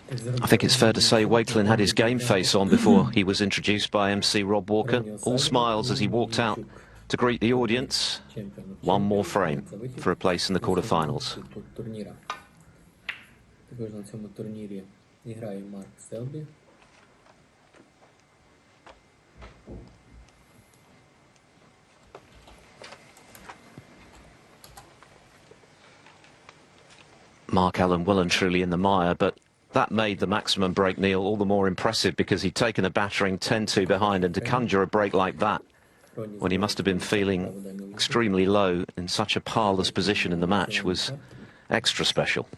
I think it's fair to say Wakelin had his game face on before he was introduced by MC Rob Walker. All smiles as he walked out to greet the audience. One more frame for a place in the quarterfinals. Mark Allen well and truly in the mire, but that made the maximum break, Neil, all the more impressive because he'd taken a battering 10-2 behind, and to conjure a break like that when he must have been feeling extremely low in such a parlous position in the match was extra special.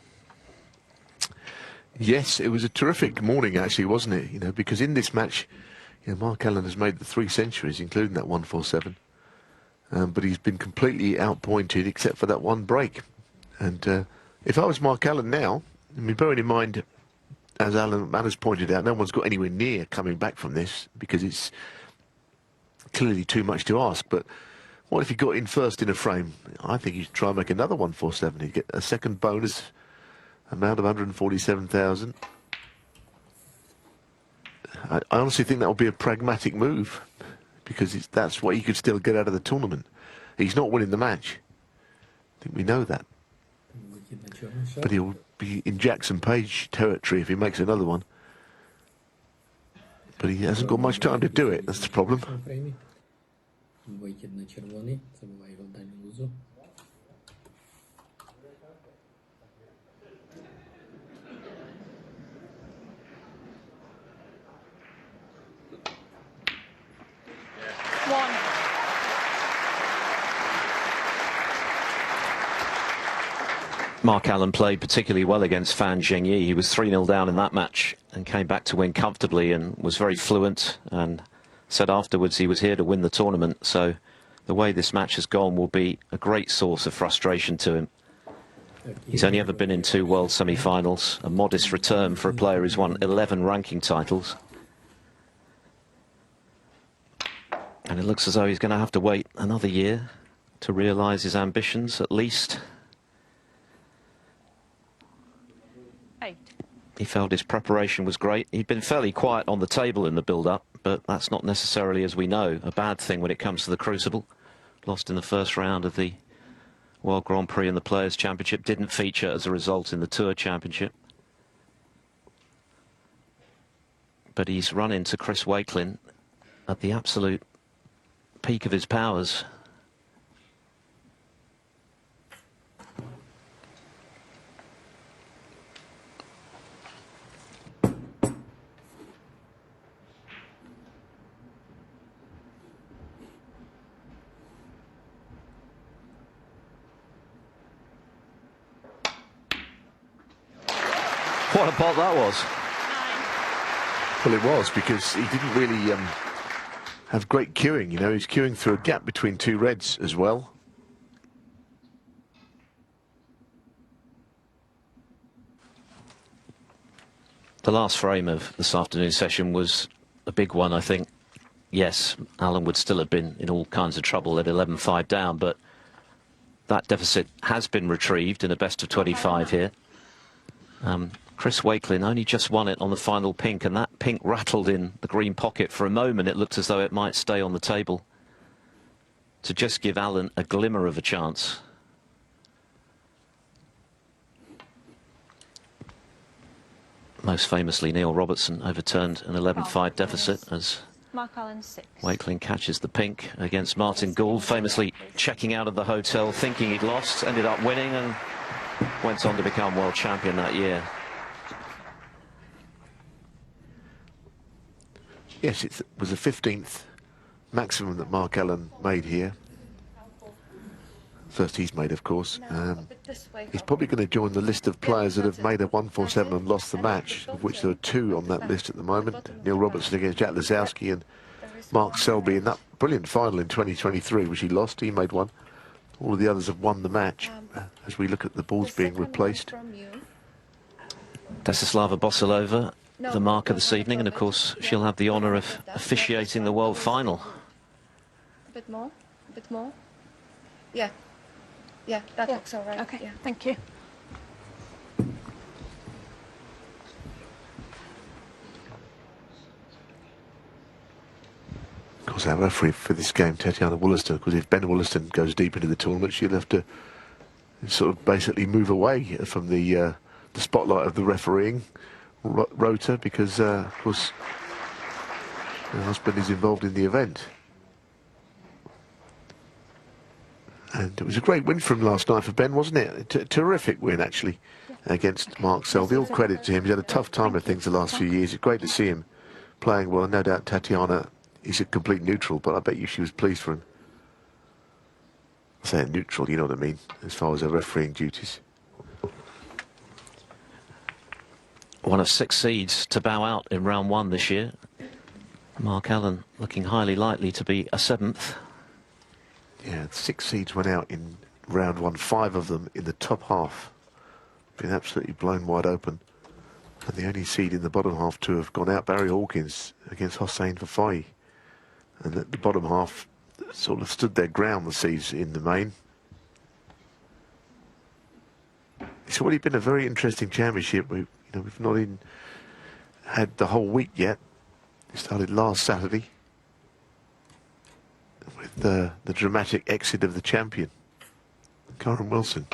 Yes, it was a terrific morning actually, wasn't it? You know, because in this match, you know, Mark Allen has made the 3 centuries, including that 147, but he's been completely outpointed except for that one break. And if I was Mark Allen now, I mean, bearing in mind, as Alan has pointed out, no one's got anywhere near coming back from this because it's clearly too much to ask. But what if he got in first in a frame? I think he'd try and make another 147. He'd get a second bonus amount of 147,000. I honestly think that would be a pragmatic move because that's what he could still get out of the tournament. He's not winning the match. I think we know that. But he'll be in Jackson Page territory if he makes another one. But he hasn't got much time to do it, that's the problem. Mark Allen played particularly well against Fan Zhengyi. He was 3-0 down in that match and came back to win comfortably and was very fluent and said afterwards he was here to win the tournament. So the way this match has gone will be a great source of frustration to him. He's only ever been in 2 world semi-finals, a modest return for a player who's won 11 ranking titles. And it looks as though he's going to have to wait another year to realise his ambitions, at least. He felt his preparation was great. He'd been fairly quiet on the table in the build-up, but that's not necessarily, as we know, a bad thing when it comes to the Crucible. Lost in the first round of the World Grand Prix and the Players' Championship. Didn't feature as a result in the Tour Championship. But he's run into Chris Wakelin at the absolute peak of his powers. What a pot that was. Well, it was, because he didn't really have great cueing, you know. He's cueing through a gap between 2 reds as well. The last frame of this afternoon's session was a big one, I think. Yes, Allen would still have been in all kinds of trouble at 11-5 down, but that deficit has been retrieved in a best of 25 here. Chris Wakelin only just won it on the final pink, and that pink rattled in the green pocket for a moment. It looked as though it might stay on the table to just give Allen a glimmer of a chance. Most famously, Neil Robertson overturned an 11-5 deficit as Wakelin catches the pink against Martin Gould, famously checking out of the hotel thinking he'd lost, ended up winning and went on to become world champion that year. Yes, it was the 15th maximum that Mark Allen made here. First he's made, of course. He's probably going to join the list of players that have made a 147 and lost the match, of which there are 2 on that list at the moment. Neil Robertson against Jack Lisowski and Mark Selby in that brilliant final in 2023, which he lost. He made one. All of the others have won the match as we look at the balls being replaced. Desislava Bosilova, the marker this evening, and of course she'll have the honour of officiating the world final. A bit more, a bit more. Yeah, yeah, that looks all right. Okay, yeah. Thank you. course, our referee for this game, Tatiana Wollaston, because if Ben Wollaston goes deep into the tournament, she'll have to sort of basically move away from the spotlight of the refereeing rota, because, of course, her husband is involved in the event. And it was a great win from last night for Ben, wasn't it? A terrific win, actually, against Mark Selby. All credit to him. He's had a tough time with things the last few years. It's great to see him playing well. No doubt Tatiana is a complete neutral, but I bet you she was pleased for him. I say neutral, you know what I mean, as far as her refereeing duties. One of 6 seeds to bow out in round 1 this year. Mark Allen looking highly likely to be a 7th. Yeah, 6 seeds went out in round 1, 5 of them in the top half. Been absolutely blown wide open. And the only seed in the bottom half to have gone out, Barry Hawkins against Hossein Fafai. And the bottom half sort of stood their ground, the seeds in the main. It's already been a very interesting championship. We've not even had the whole week yet. It started last Saturday with the dramatic exit of the champion, Karen Wilson.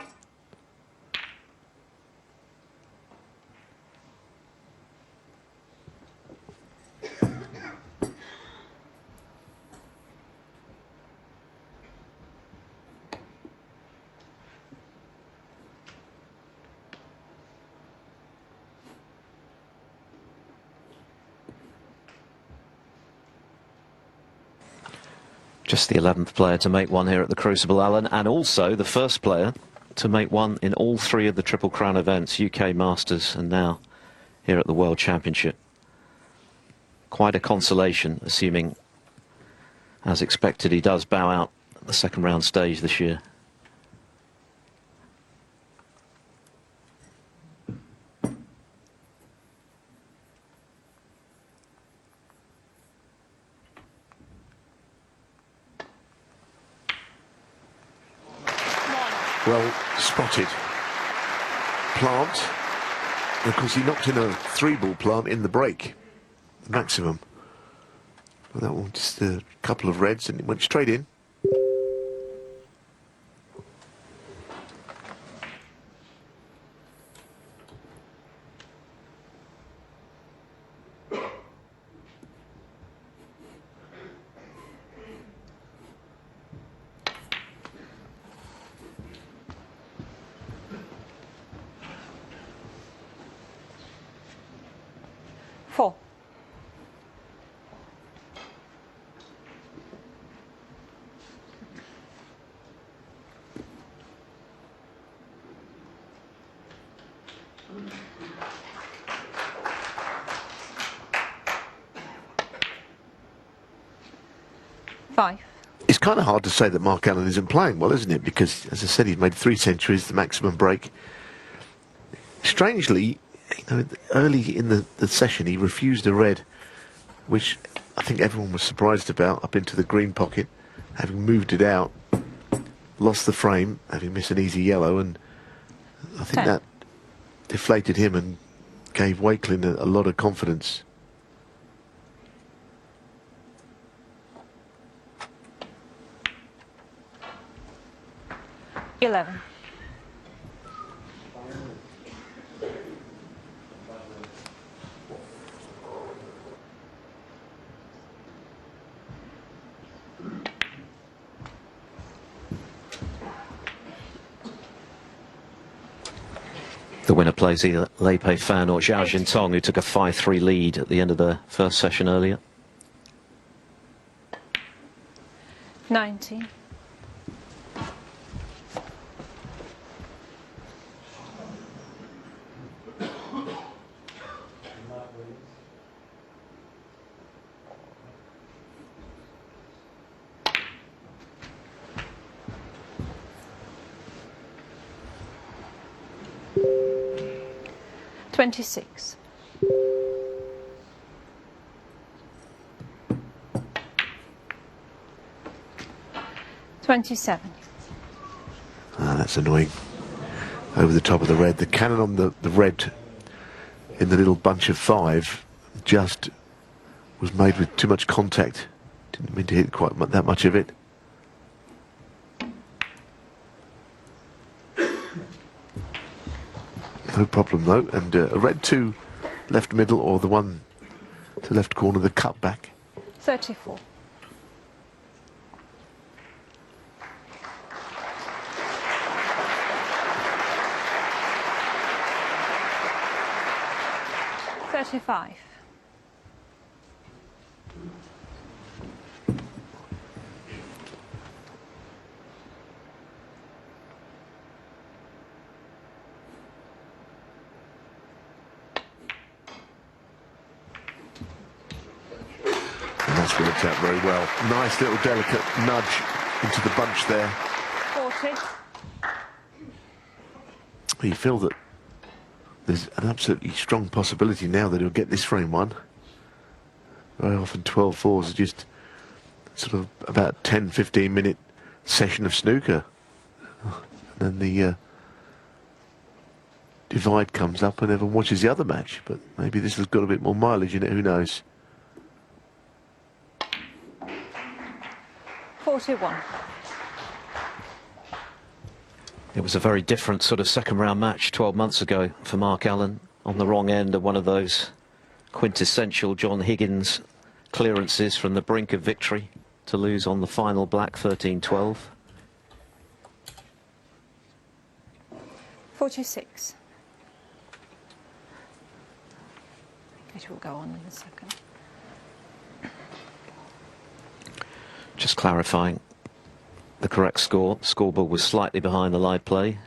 Just the 11th player to make one here at the Crucible, Alan, and also the first player to make one in all 3 of the Triple Crown events, UK Masters and now here at the World Championship. Quite a consolation, assuming, as expected, he does bow out at the second round stage this year. Well spotted. Plant. Of course, he knocked in a 3-ball plant in the break. Maximum. Well, that one just a couple of reds and it went straight in. Four. Five. It's kind of hard to say that Mark Allen isn't playing well, isn't it? Because, as I said, he's made 3 centuries, the maximum break. Strangely, early in the session, he refused a red, which I think everyone was surprised about, up into the green pocket, having moved it out, lost the frame, having missed an easy yellow, and I think 10. that deflated him and gave Wakelin a lot of confidence. Eleven. The winner plays either Lei Pei Fan or Zhao Jintong, who took a 5-3 lead at the end of the first session earlier. 90. $26. $27. Ah, that's annoying. Over the top of the red. The cannon on the red in the little bunch of 5 just was made with too much contact Didn't mean to hit quite that much of it. No problem though, and a red to left middle, or the one to left corner, the cutback. 34. $35. And that's worked out very well. Nice little delicate nudge into the bunch there. 40. You feel that there's an absolutely strong possibility now that he'll get this frame one. Very often 12-4s are just sort of about 10-15 minute session of snooker. And then the divide comes up and everyone watches the other match. But maybe this has got a bit more mileage in it, who knows. 41. It was a very different sort of second round match 12 months ago for Mark Allen, on the wrong end of one of those quintessential John Higgins clearances from the brink of victory to lose on the final black 13-12. 46. It will go on in a second. Just clarifying the correct score. Scoreboard was slightly behind the live play.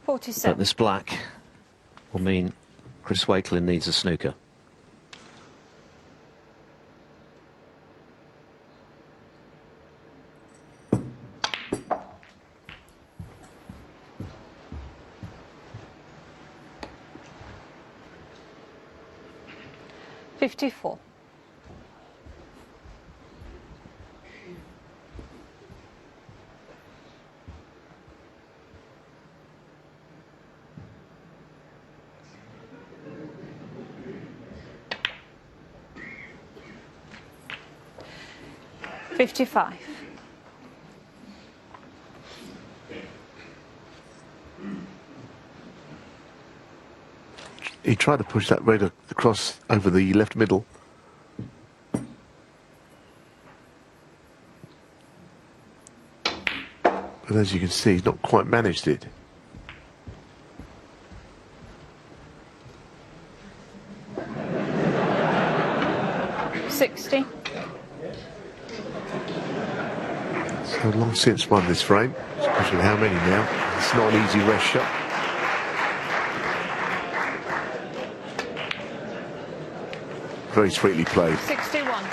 47. But this black will mean Chris Wakelin needs a snooker. $54. $55. He tried to push that red across over the left middle. But as you can see, he's not quite managed it. $60. So long since won this frame, especially how many now. It's not an easy rest shot. Very sweetly played. 61.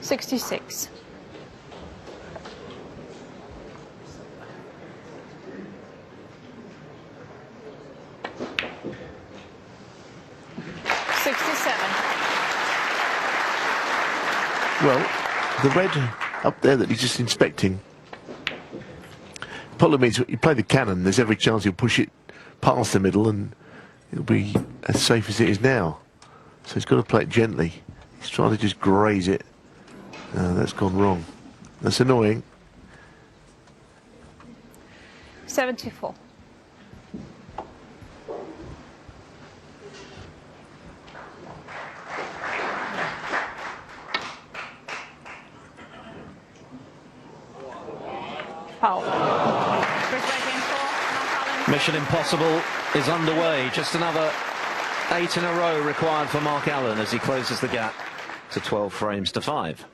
$66. Well, the red up there that he's just inspecting. Problem is, you play the cannon, there's every chance he'll push it past the middle and it'll be as safe as it is now. So he's got to play it gently. He's trying to just graze it. That's gone wrong. That's annoying. 74. Mission Impossible is underway. Just another 8 in a row required for Mark Allen as he closes the gap to 12 frames to 5.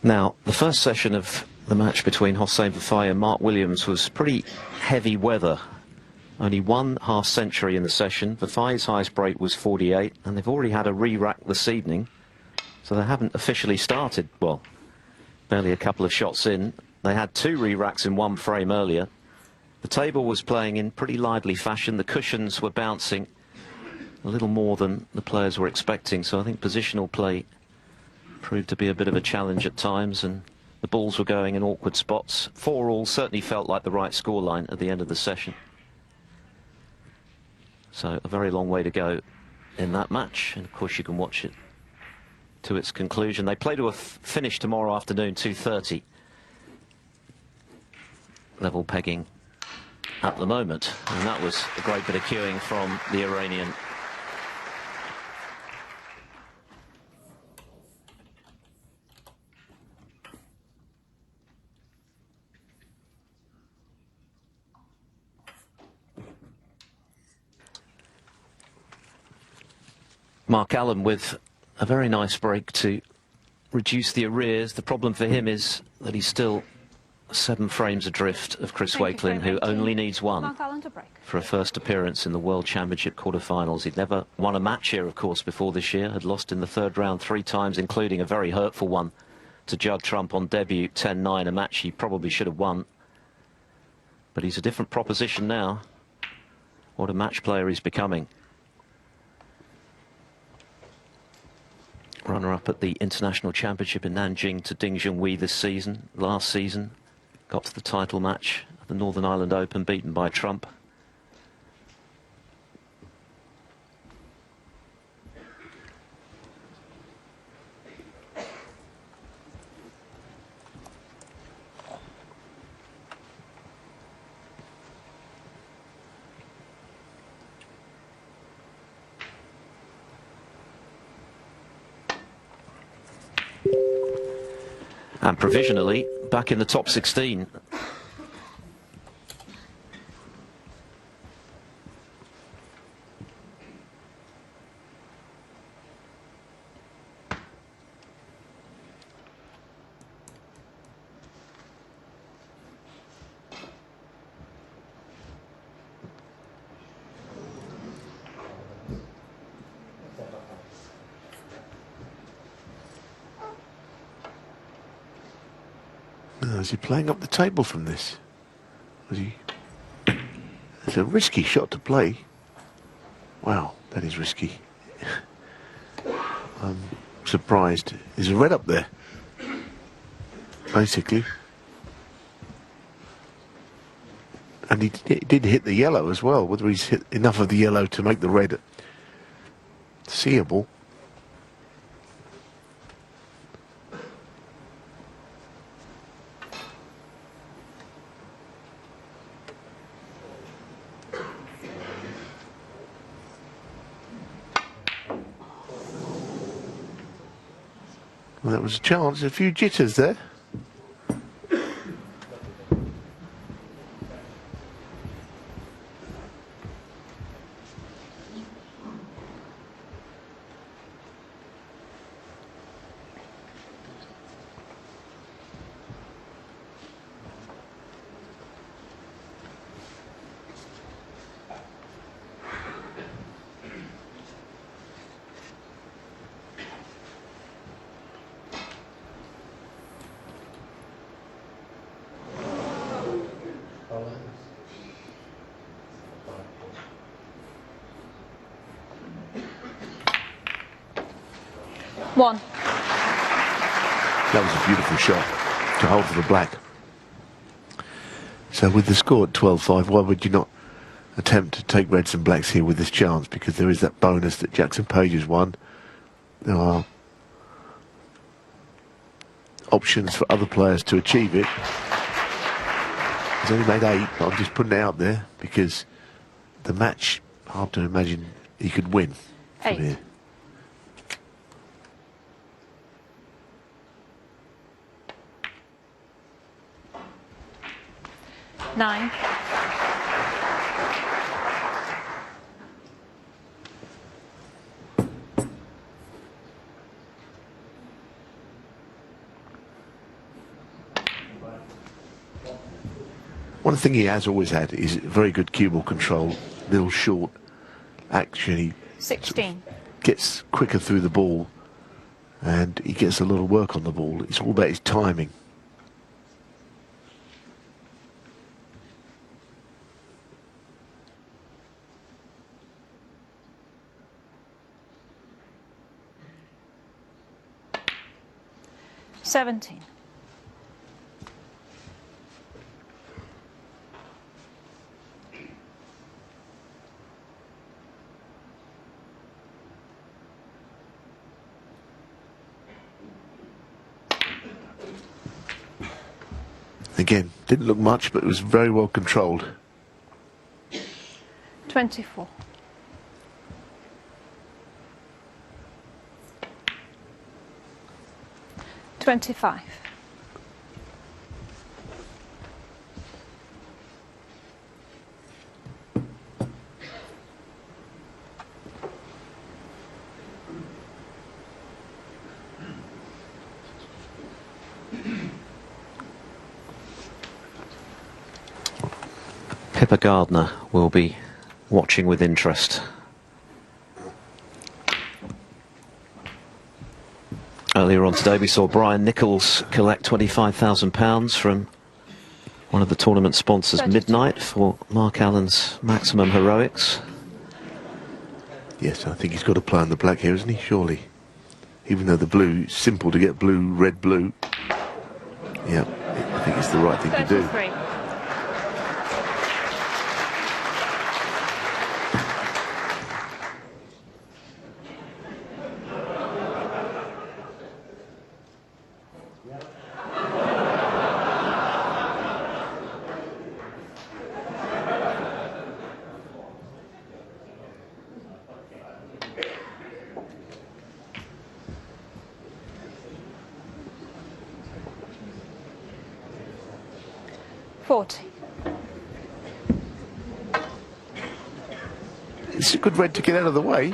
Now, the first session of the match between Hossein Fafay and Mark Williams was pretty heavy weather Only one half century in the session. Vafai's highest break was 48, and they've already had a re-rack this evening. So they haven't officially started, well, barely a couple of shots in. They had 2 re-racks in 1 frame earlier. The table was playing in pretty lively fashion. The cushions were bouncing a little more than the players were expecting. So I think positional play proved to be a bit of a challenge at times, and the balls were going in awkward spots. 4-all certainly felt like the right scoreline at the end of the session. So a very long way to go in that match, and of course you can watch it to its conclusion. They play to a finish tomorrow afternoon, 2:30. Level pegging at the moment, and that was a great bit of cueing from the Iranian. Mark Allen with a very nice break to reduce the arrears. The problem for him is that he's still 7 frames adrift of Chris Wakelin, who only needs 1 Mark Allen to break. for a first appearance in the World Championship quarterfinals. He'd never won a match here, of course, before this year. Had lost in the 3rd round 3 times, including a very hurtful one to Judd Trump on debut, 10-9, a match he probably should have won. But he's a different proposition now. What a match player he's becoming. Runner-up at the International Championship in Nanjing to Ding Junhui this season. Last season, got to the title match at the Northern Ireland Open, beaten by Trump. And provisionally back in the top 16. Is he playing up the table from this? Was he? It's a risky shot to play. Wow, that is risky. I'm surprised. There's a red up there, basically. And he did hit the yellow as well. Whether he's hit enough of the yellow to make the red seeable. Well, that was a chance. A few jitters there. One. That was a beautiful shot to hold for the black. So with the score at 12-5, why would you not attempt to take reds and blacks here with this chance? Because there is that bonus that Jackson Page has won. There are options for other players to achieve it. He's only made 8, but I'm just putting it out there because the match, hard to imagine he could win from 8. here. Nine. One thing he has always had is very good cue ball control, little short action. He 16. gets quicker through the ball and he gets a lot of work on the ball. It's all about his timing. Seventeen. Again, didn't look much, but it was very well controlled. 24. $25. Pippa Gardner will be watching with interest. Earlier on today we saw Brian Nichols collect £25,000 from one of the tournament sponsors, 32. Midnight, for Mark Allen's Maximum Heroics. Yes, I think he's got to play on the black here, isn't he? Surely. Even though the blue, simple to get blue, red, blue. Yeah, I think it's the right thing to do. 33. It's a good red to get out of the way.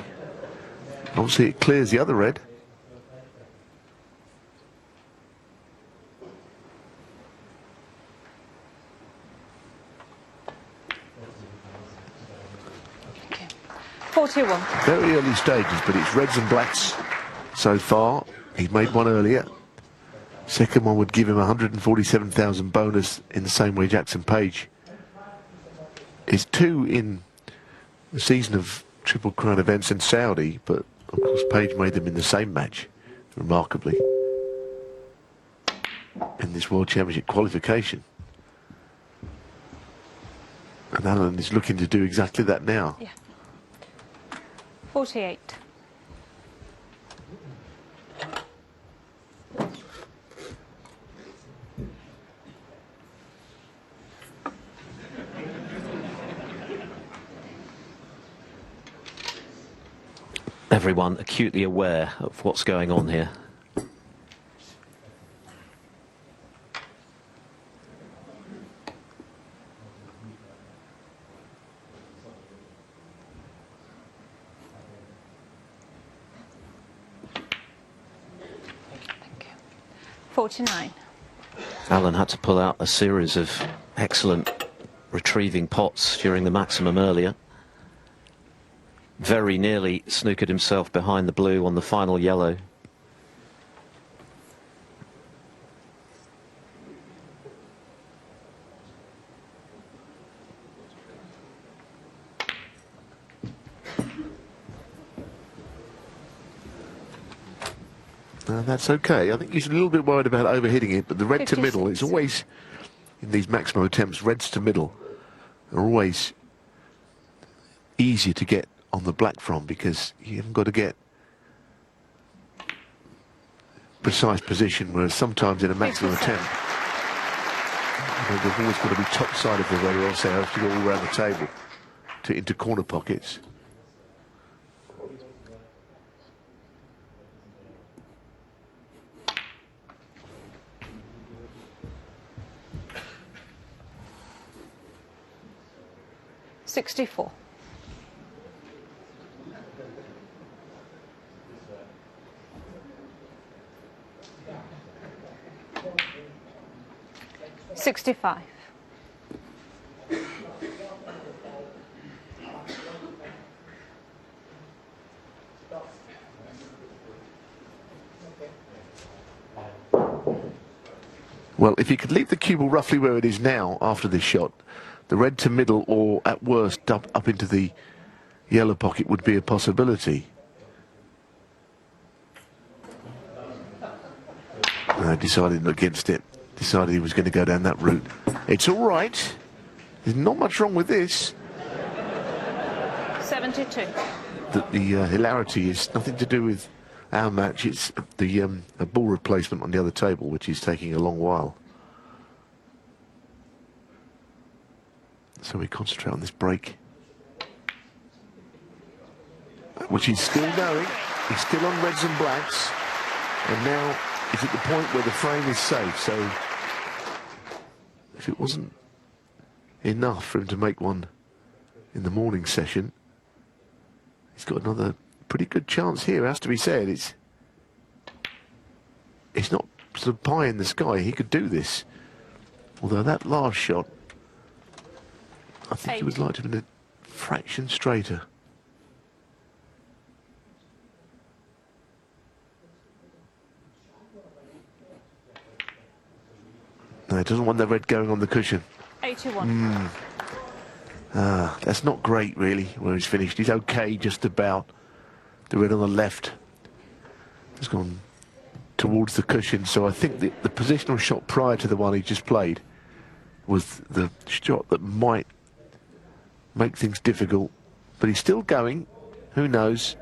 Obviously it clears the other red. Okay. 41. Very early stages, but it's reds and blacks so far. He's made one earlier. Second one would give him 147,000 bonus in the same way Jackson Page is 2 in the season of Triple Crown events in Saudi, but of course Page made them in the same match, remarkably, in this World Championship qualification. And Allen is looking to do exactly that now. Yeah. 48. Everyone acutely aware of what's going on here. Thank you. 49. Allen had to pull out a series of excellent retrieving pots during the maximum earlier. Very nearly snookered himself behind the blue on the final yellow. That's okay. I think he's a little bit worried about overhitting it, but the red to 56. middle is always, in these maximum attempts, reds to middle are always easier to get on the black from, because you haven't got to get precise position, whereas sometimes in a maximum 57. attempt, they've always got to be top side of the red, or else they have to go all around the table to into corner pockets. $64. $65. Well, if he could leave the cue ball roughly where it is now after this shot, the red to middle or at worst up into the yellow pocket would be a possibility. Decided against it. Decided he was going to go down that route. It's all right. There's not much wrong with this. 72. The hilarity is nothing to do with our match. It's the a ball replacement on the other table, which is taking a long while. So we concentrate on this break, which he's still going. He's still on reds and blacks, and now he's at the point where the frame is safe. So if it wasn't enough for him to make one in the morning session, he's got another pretty good chance here, has to be said. It's not sort of pie in the sky. He could do this. Although that last shot, I think he would like to have been a fraction straighter. No, he doesn't want the red going on the cushion. 81. That's not great, really, where he's finished. He's okay, just about. The red on the left has gone towards the cushion, so I think the positional shot prior to the one he just played was the shot that might make things difficult. But he's still going. Who knows?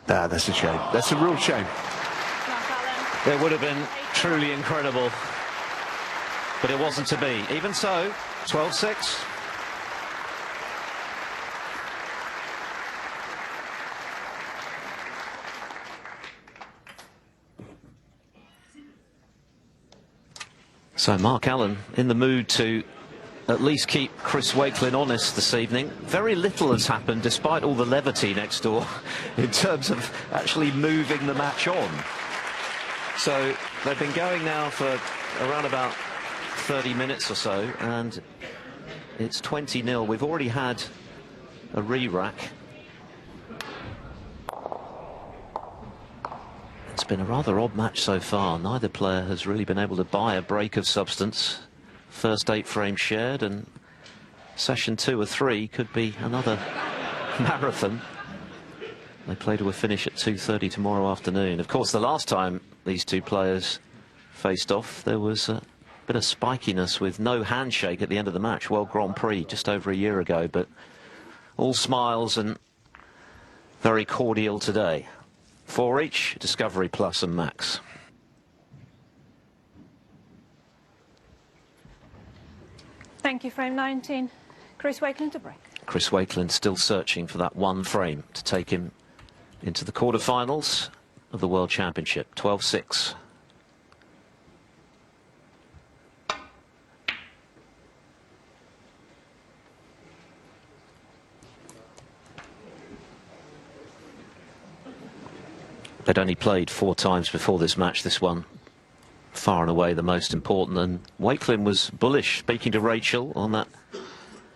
That's a shame. That's a real shame. It would have been truly incredible, but it wasn't to be. Even so, 12-6. So Mark Allen in the mood to at least keep Chris Wakelin honest this evening. Very little has happened, despite all the levity next door, in terms of actually moving the match on. So they've been going now for around about 30 minutes or so, and it's 20-0. We've already had a re-rack. It's been a rather odd match so far. Neither player has really been able to buy a break of substance. First 8 frames shared, and session 2 or 3 could be another marathon. They play to a finish at 2:30 tomorrow afternoon. Of course, the last time these two players faced off, there was a bit of spikiness with no handshake at the end of the match. World Grand Prix just over a year ago, but all smiles and very cordial today. 4 each, Discovery Plus and Max. Thank you, frame 19. Chris Wakelin to break. Chris Wakelin still searching for that one frame to take him into the quarterfinals of the World Championship. 12-6. They'd only played 4 times before this match. This one far and away the most important, and Wakelin was bullish, speaking to Rachel on that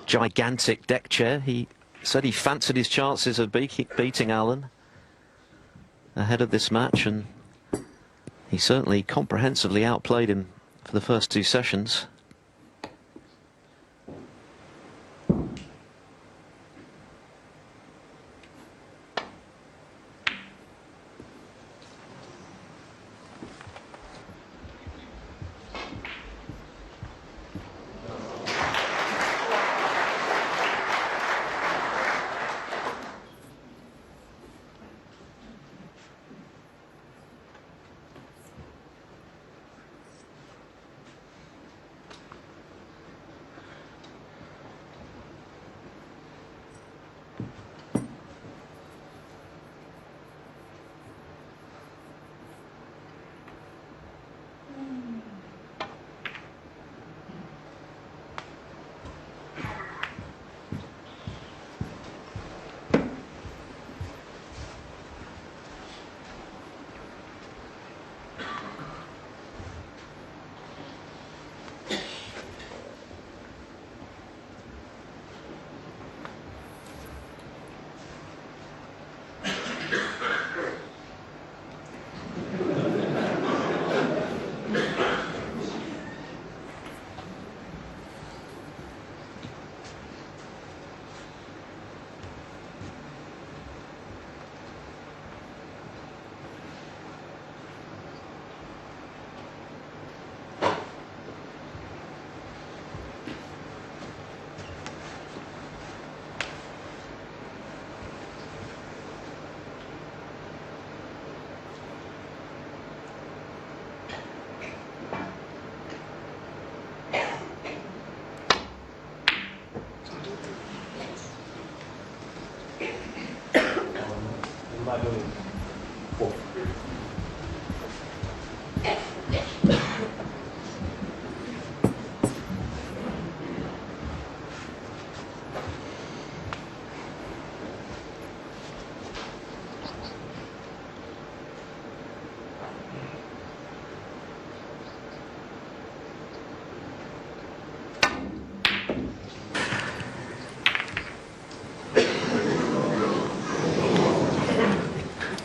gigantic deck chair. He said he fancied his chances of beating Allen ahead of this match, and he certainly comprehensively outplayed him for the first 2 sessions.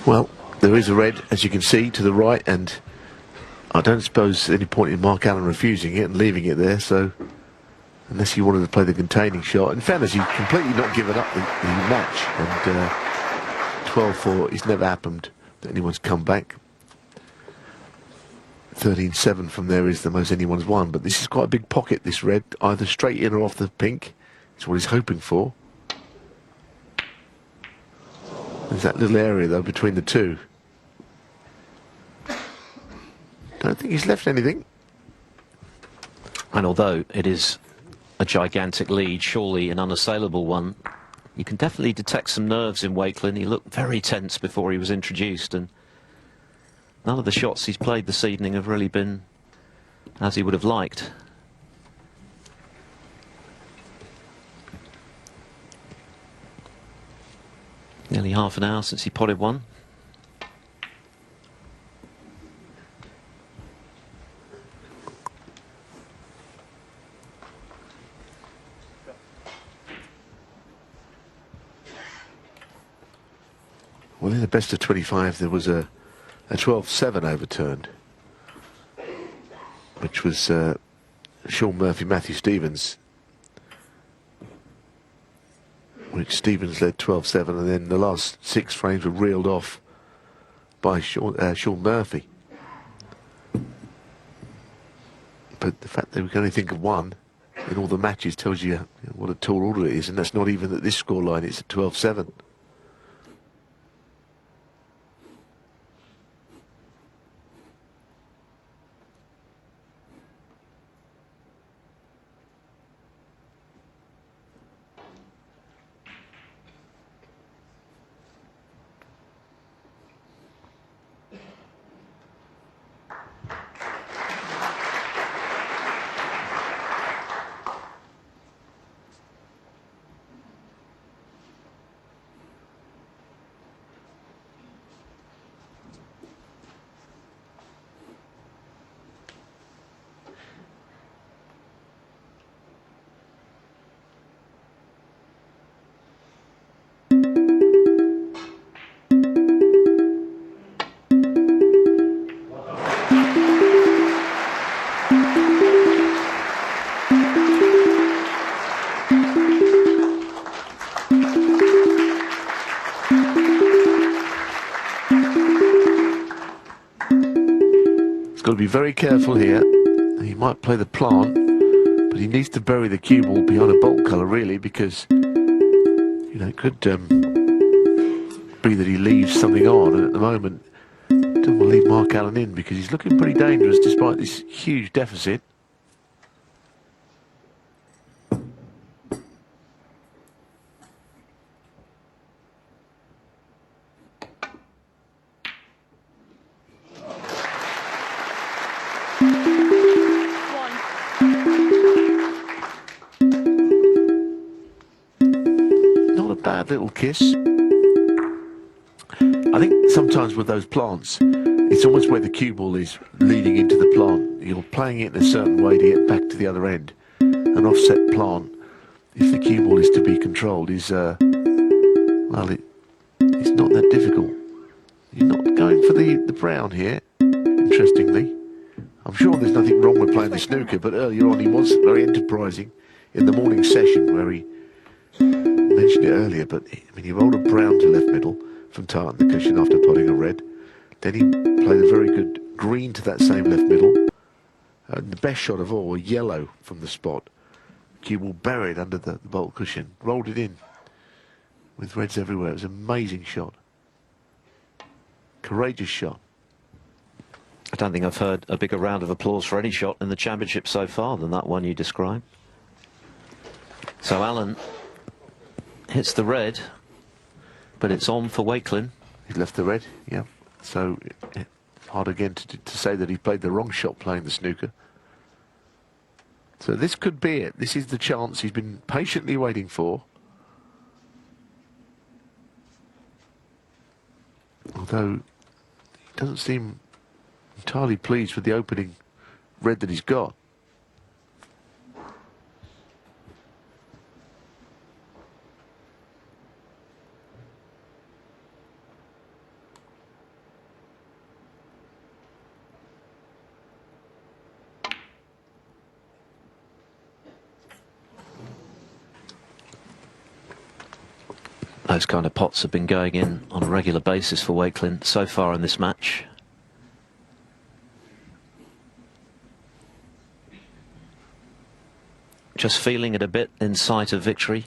Well, there is a red, as you can see, to the right, and I don't suppose any point in Mark Allen refusing it and leaving it there, so unless he wanted to play the containing shot. In fairness, he's completely not given up the match, and 12-4, it's never happened that anyone's come back. 13-7 from there is the most anyone's won, but this is quite a big pocket, this red, either straight in or off the pink. It's what he's hoping for. There's that little area, though, between the two. Don't think he's left anything. And although it is a gigantic lead, surely an unassailable one, you can definitely detect some nerves in Wakelin. He looked very tense before he was introduced, and none of the shots he's played this evening have really been as he would have liked. Nearly half an hour since he potted one. Well, in the best of 25, there was a 12-7 overturned, which was Sean Murphy, Matthew Stevens, which Stevens led 12-7, and then the last 6 frames were reeled off by Sean Murphy. But the fact that we can only think of one in all the matches tells you what a tall order it is, and that's not even at this scoreline, it's at 12-7. Got to be very careful here. He might play the plant, but he needs to bury the cue ball behind a bolt colour, really, because it could be that he leaves something on, and at the moment doesn't want to leave Mark Allen in because he's looking pretty dangerous despite this huge deficit. Bad little kiss. I think sometimes with those plants, it's almost where the cue ball is leading into the plant. You're playing it in a certain way to get back to the other end. An offset plant, if the cue ball is to be controlled, is well, it's not that difficult. You're not going for the brown here, interestingly. I'm sure there's nothing wrong with playing the snooker, but earlier on he was very enterprising in the morning session where he mentioned it earlier, but I mean, he rolled a brown to left middle from tartan the cushion after potting a red. Then he played a very good green to that same left middle. The best shot of all, a yellow from the spot. Cue ball buried under the bolt cushion, rolled it in with reds everywhere. It was an amazing shot. Courageous shot. I don't think I've heard a bigger round of applause for any shot in the championship so far than that one you described. So Allen hits the red, but it's on for Wakelin. He's left the red, yeah. So hard again to say that he played the wrong shot playing the snooker. So this could be it. This is the chance he's been patiently waiting for. Although he doesn't seem entirely pleased with the opening red that he's got. Those kind of pots have been going in on a regular basis for Wakelin so far in this match. Just feeling it a bit in sight of victory.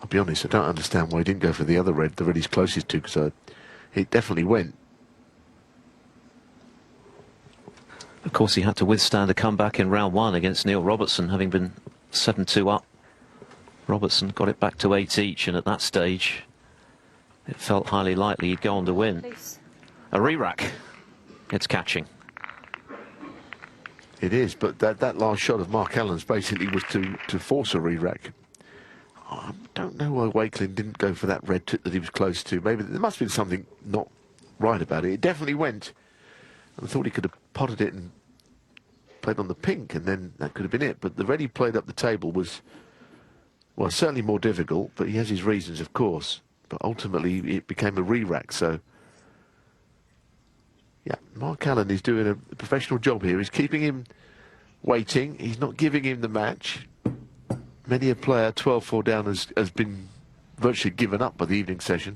I'll be honest, I don't understand why he didn't go for the other red, the red he's closest to, because it definitely went. Of course, he had to withstand a comeback in round one against Neil Robertson, having been 7-2 up. Robertson got it back to 8 each, and at that stage, it felt highly likely he'd go on to win. Please. A re-rack. It's catching. It is, but that last shot of Mark Allen's basically was to force a re-rack. I don't know why Wakelin didn't go for that red that he was close to. Maybe there must have been something not right about it. It definitely went. I thought he could have potted it and played on the pink, and then that could have been it. But the red he played up the table was, well, certainly more difficult, but he has his reasons, of course. But ultimately, it became a re-rack, so... Yeah, Mark Allen is doing a professional job here. He's keeping him waiting. He's not giving him the match. Many a player, 12-4 down, has been virtually given up by the evening session.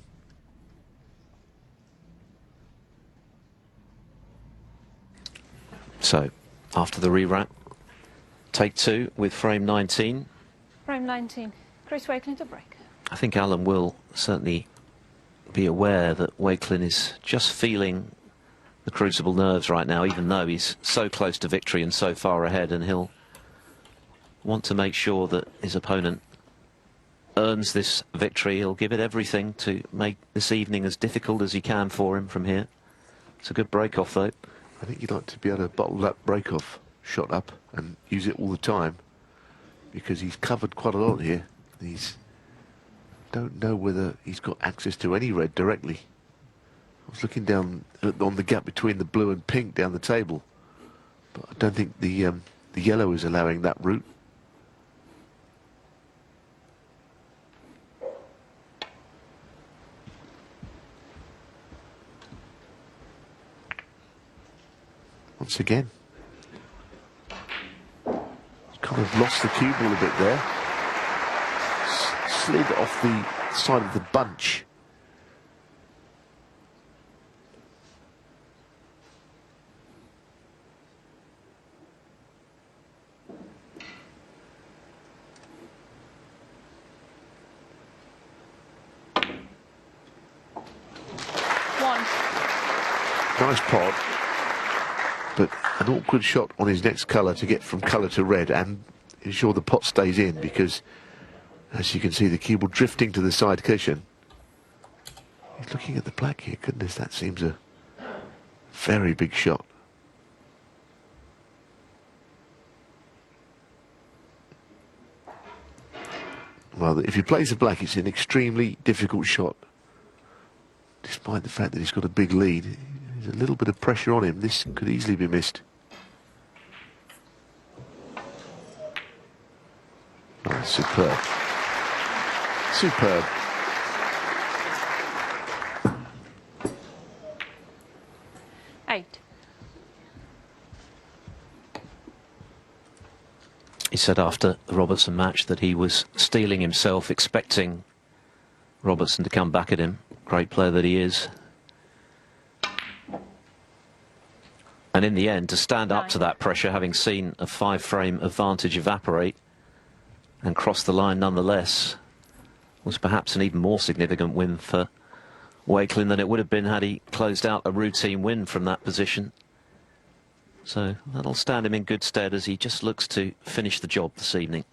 So, after the re-rack, take two with frame 19. Frame 19. Chris Wakelin to break. I think Allen will certainly be aware that Wakelin is just feeling the crucible nerves right now, even though he's so close to victory and so far ahead, and he'll want to make sure that his opponent earns this victory. He'll give it everything to make this evening as difficult as he can for him from here. It's a good break-off, though. I think you'd like to be able to bottle that break-off shot up and use it all the time, because he's covered quite a lot here. Don't know whether he's got access to any red directly. I was looking down on the gap between the blue and pink down the table, but I don't think the yellow is allowing that route. Once again, kind of lost the cue ball a bit there. Slid off the side of the bunch. Nice pot, but an awkward shot on his next colour to get from colour to red and ensure the pot stays in, because as you can see the cue ball drifting to the side cushion. He's looking at the black here. Goodness, that seems a very big shot. Well, if he plays the black, it's an extremely difficult shot. Despite the fact that he's got a big lead, there's a little bit of pressure on him. This could easily be missed. Oh, superb. Superb. Eight. He said after the Robertson match that he was steeling himself, expecting Robertson to come back at him. Great player that he is. And in the end, to stand up to that pressure, having seen a 5-frame advantage evaporate and cross the line nonetheless, was perhaps an even more significant win for Wakelin than it would have been had he closed out a routine win from that position. So that'll stand him in good stead as he just looks to finish the job this evening.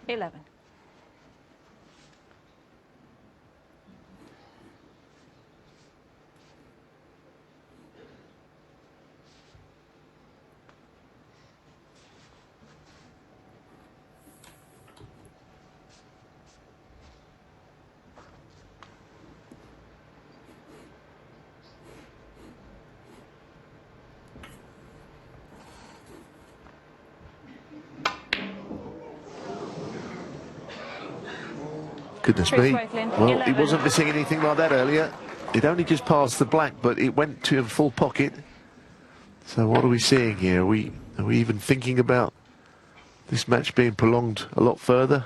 11. Goodness Chris me. Wakelin, Well, he 11. wasn't missing anything like that earlier. It only just passed the black, but it went to a full pocket. So what are we seeing here? Are we even thinking about this match being prolonged a lot further?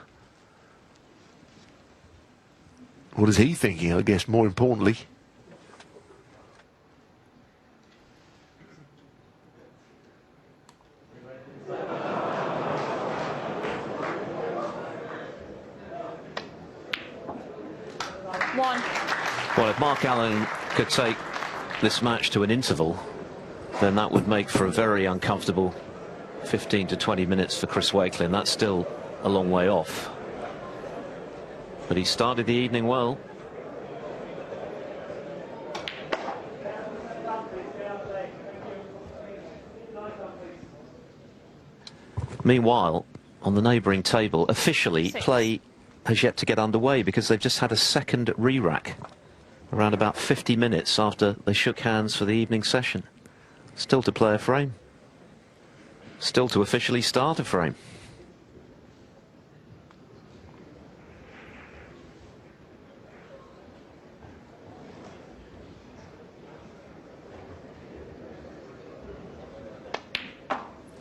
What is he thinking, I guess, more importantly? One. Well, if Mark Allen could take this match to an interval, then that would make for a very uncomfortable 15 to 20 minutes for Chris Wakelin. That's still a long way off. But he started the evening well. Meanwhile, on the neighbouring table, officially, 6. play has yet to get underway because they've just had a second re-rack around about 50 minutes after they shook hands for the evening session. Still to play a frame. Still to officially start a frame.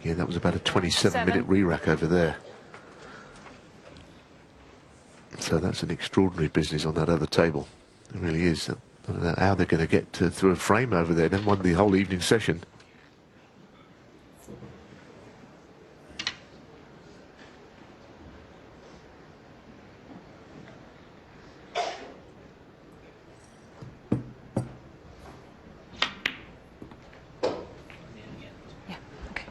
Yeah, that was about a 27-minute re-rack over there. So that's an extraordinary business on that other table. It really is. I don't know how they're going to get through a frame over there. Then won the whole evening session. Yeah, okay.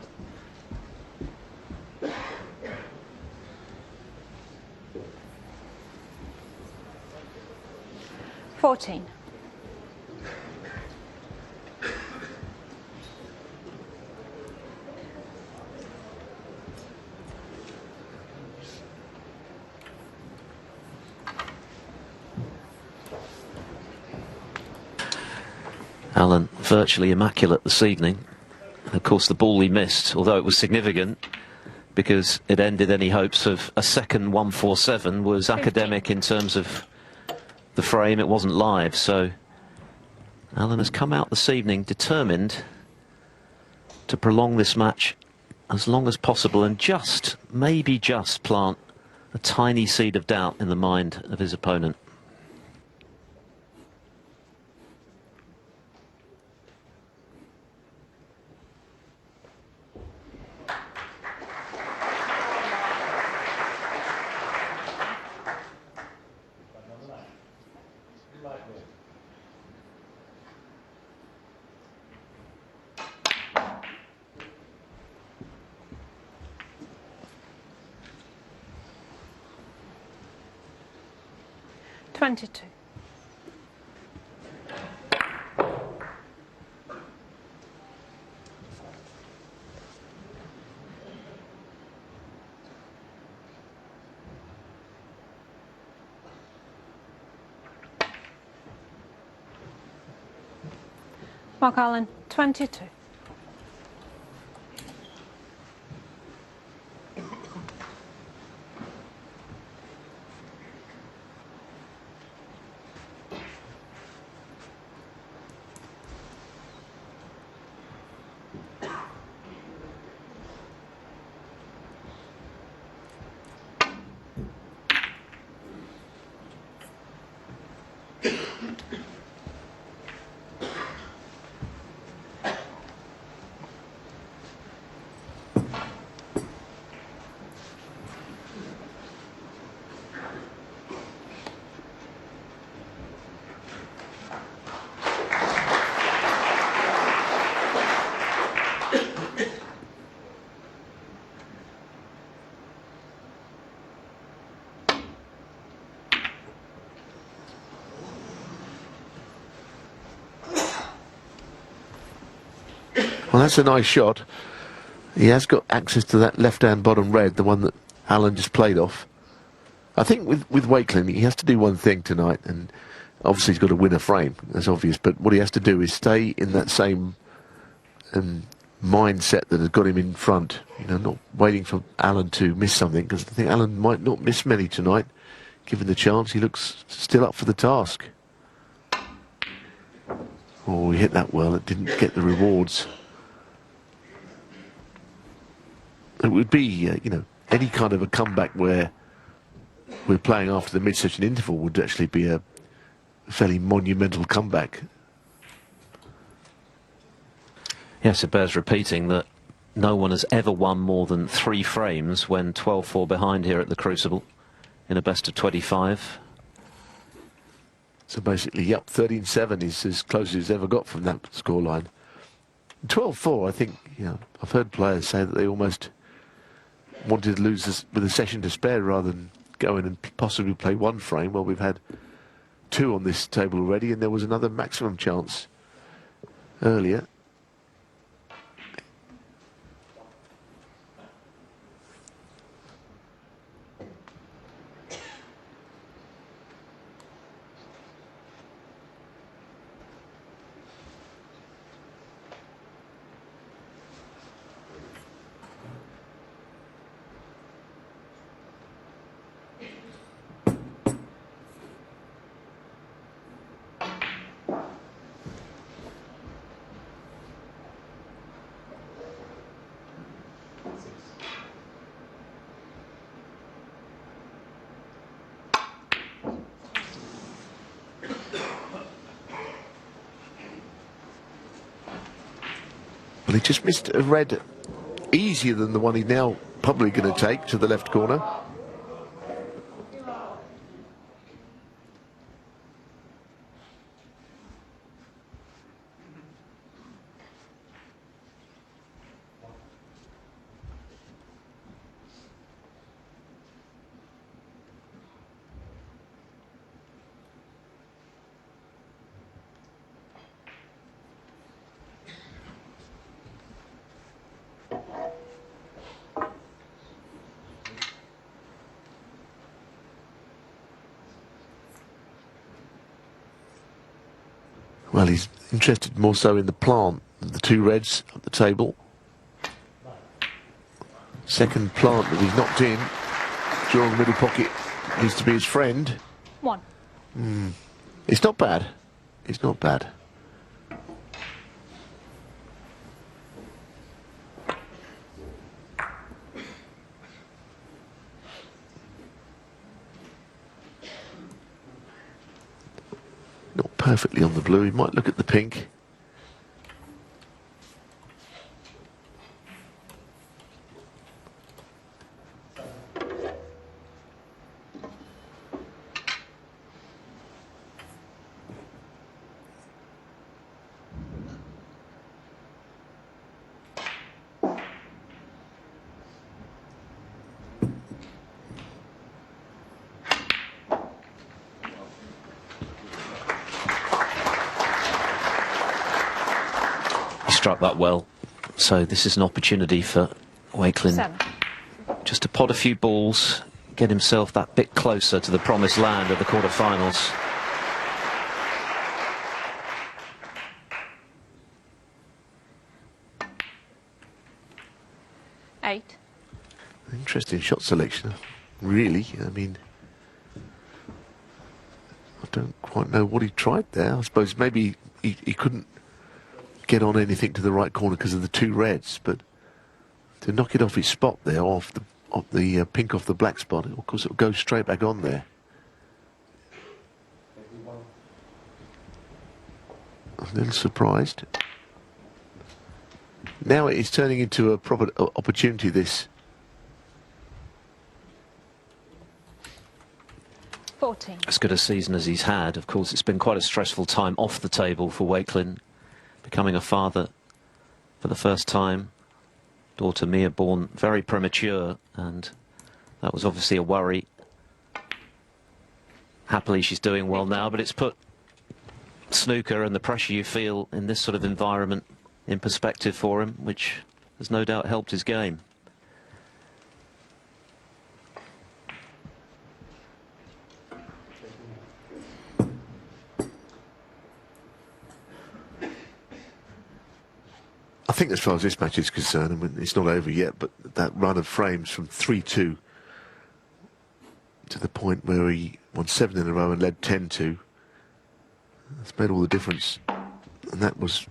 14. Allen virtually immaculate this evening. Of course, the ball he missed, although it was significant because it ended any hopes of a second 147, was 15. academic in terms of the frame. It wasn't live, so Allen has come out this evening determined to prolong this match as long as possible and just, maybe just, plant a tiny seed of doubt in the mind of his opponent. Twenty-two. Mark Allen, 22. Well, that's a nice shot. He has got access to that left-hand bottom red, the one that Alan just played off. I think with Wakelin, he has to do one thing tonight, and obviously he's got to win a frame, that's obvious, but what he has to do is stay in that same mindset that has got him in front, you know, not waiting for Alan to miss something, because I think Alan might not miss many tonight. Given the chance, he looks still up for the task. Oh, he hit that well, it didn't get the rewards. It would be, you know, any kind of a comeback where we're playing after the mid-session interval would actually be a fairly monumental comeback. Yes, it bears repeating that no one has ever won more than 3 frames when 12-4 behind here at the Crucible in a best of 25. So basically, yep, 13-7 is as close as he's ever got from that scoreline. 12-4, I think, you know, I've heard players say that they almost wanted to lose this with a session to spare rather than go in and possibly play 1 frame. Well, we've had 2 on this table already, and there was another maximum chance earlier. Well, he just missed a red easier than the one he's now probably going to take to the left corner. Well, he's interested more so in the plant than the 2 reds at the table. Second plant that he's knocked in. During the middle pocket needs to be his friend. 1. It's not bad. It's not bad. Not perfectly on the blue. He might look at the pink. Struck that well, so this is an opportunity for Wakelin 7. just to pot a few balls, get himself that bit closer to the promised land of the quarterfinals. Eight. Interesting shot selection, really. I mean, I don't quite know what he tried there. I suppose maybe he couldn't get on anything to the right corner because of the 2 reds, but to knock it off his spot there, off the pink off the black spot, of course it'll go straight back on there. A little surprised. Now it's turning into a proper opportunity, this. 14. As good a season as he's had. Of course, it's been quite a stressful time off the table for Wakelin, becoming a father for the first time. Daughter Mia born very premature, and that was obviously a worry. Happily she's doing well now, but it's put snooker and the pressure you feel in this sort of environment in perspective for him, which has no doubt helped his game. I think as far as this match is concerned, I mean, it's not over yet, but that run of frames from 3-2 to the point where he won 7 in a row and led 10-2, that's made all the difference. And that was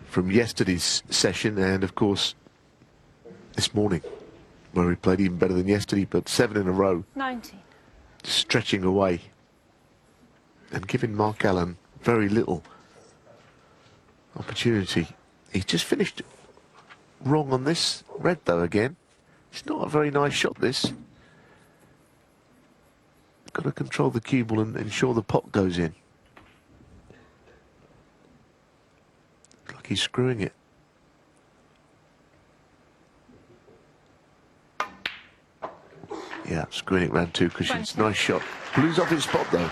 from yesterday's session and, of course, this morning, where he played even better than yesterday, but 7 in a row. 19. Stretching away and giving Mark Allen very little opportunity. He's just finished wrong on this red, though, again. It's not a very nice shot, this. Got to control the cue ball and ensure the pot goes in. Looks like he's screwing it. Yeah, screwing it round 2 cushions. Nice shot. Blue's off its spot, though.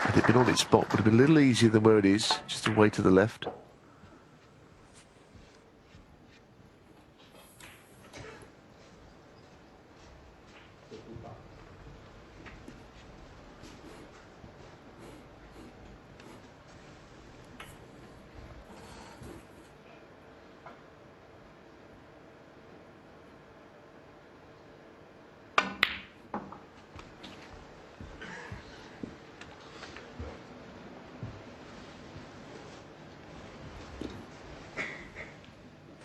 Had it been on its spot, would have been a little easier than where it is, just away to the left.